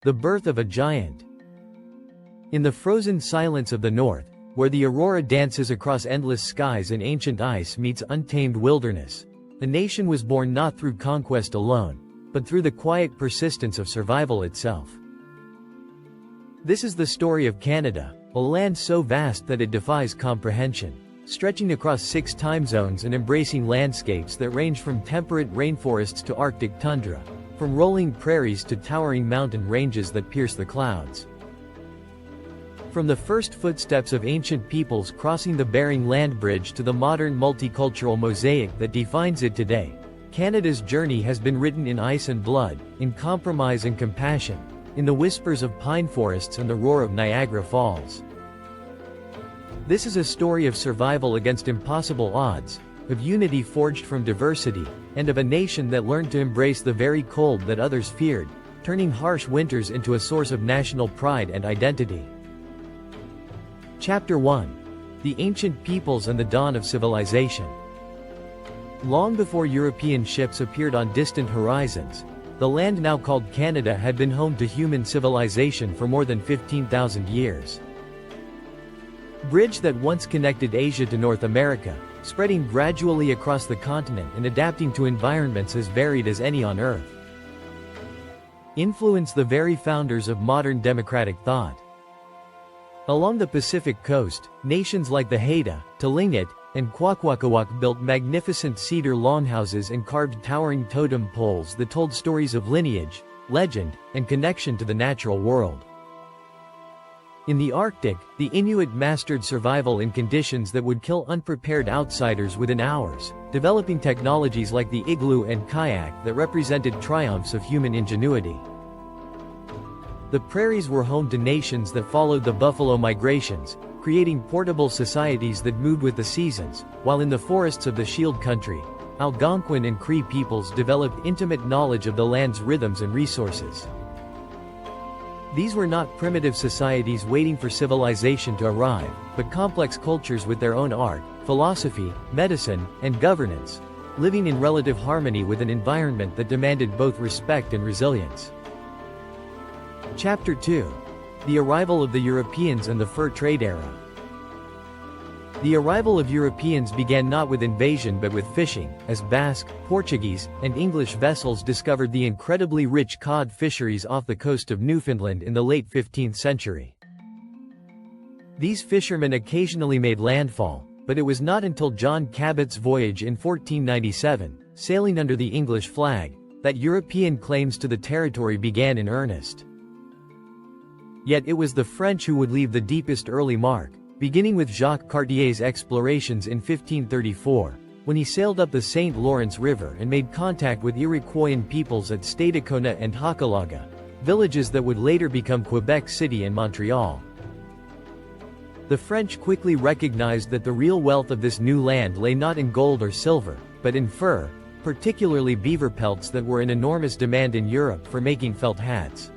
The birth of a giant. In the frozen silence of the north, where the aurora dances across endless skies and ancient ice meets untamed wilderness, a nation was born not through conquest alone, but through the quiet persistence of survival itself. This is the story of Canada, a land so vast that it defies comprehension, stretching across 6 time zones and embracing landscapes that range from temperate rainforests to Arctic tundra, from rolling prairies to towering mountain ranges that pierce the clouds. From the first footsteps of ancient peoples crossing the Bering Land Bridge to the modern multicultural mosaic that defines it today, Canada's journey has been written in ice and blood, in compromise and compassion, in the whispers of pine forests and the roar of Niagara Falls. This is a story of survival against impossible odds, of unity forged from diversity, and of a nation that learned to embrace the very cold that others feared, turning harsh winters into a source of national pride and identity. Chapter 1. The Ancient Peoples and the Dawn of Civilization. Long before European ships appeared on distant horizons, the land now called Canada had been home to human civilization for more than 15,000 years. Bridge that once connected Asia to North America, spreading gradually across the continent and adapting to environments as varied as any on Earth. Influenced the very founders of modern democratic thought. Along the Pacific coast, nations like the Haida, Tlingit, and Kwakwaka'wakw built magnificent cedar longhouses and carved towering totem poles that told stories of lineage, legend, and connection to the natural world. In the Arctic, the Inuit mastered survival in conditions that would kill unprepared outsiders within hours, developing technologies like the igloo and kayak that represented triumphs of human ingenuity. The prairies were home to nations that followed the buffalo migrations, creating portable societies that moved with the seasons, while in the forests of the Shield Country, Algonquin and Cree peoples developed intimate knowledge of the land's rhythms and resources. These were not primitive societies waiting for civilization to arrive, but complex cultures with their own art, philosophy, medicine, and governance, living in relative harmony with an environment that demanded both respect and resilience. Chapter 2. The Arrival of the Europeans and the Fur Trade Era. The arrival of Europeans began not with invasion but with fishing, as Basque, Portuguese, and English vessels discovered the incredibly rich cod fisheries off the coast of Newfoundland in the late 15th century. These fishermen occasionally made landfall, but it was not until John Cabot's voyage in 1497, sailing under the English flag, that European claims to the territory began in earnest. Yet it was the French who would leave the deepest early mark, beginning with Jacques Cartier's explorations in 1534, when he sailed up the St. Lawrence River and made contact with Iroquoian peoples at Stadacona and Hochelaga, villages that would later become Quebec City and Montreal. The French quickly recognized that the real wealth of this new land lay not in gold or silver, but in fur, particularly beaver pelts that were in enormous demand in Europe for making felt hats.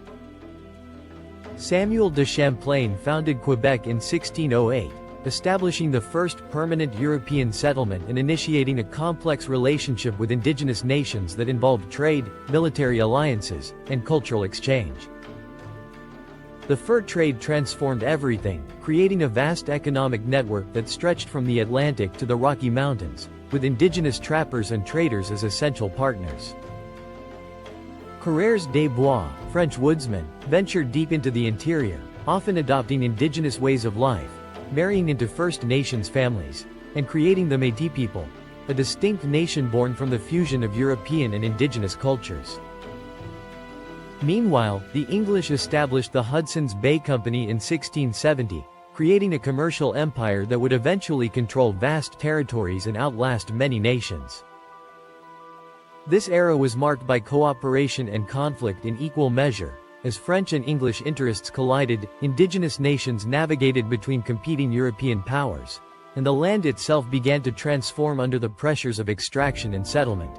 Samuel de Champlain founded Quebec in 1608, establishing the first permanent European settlement and initiating a complex relationship with indigenous nations that involved trade, military alliances, and cultural exchange. The fur trade transformed everything, creating a vast economic network that stretched from the Atlantic to the Rocky Mountains, with indigenous trappers and traders as essential partners. Coureurs des Bois, French woodsmen, ventured deep into the interior, often adopting indigenous ways of life, marrying into First Nations families, and creating the Métis people, a distinct nation born from the fusion of European and indigenous cultures. Meanwhile, the English established the Hudson's Bay Company in 1670, creating a commercial empire that would eventually control vast territories and outlast many nations. This era was marked by cooperation and conflict in equal measure. As French and English interests collided, indigenous nations navigated between competing European powers, and the land itself began to transform under the pressures of extraction and settlement.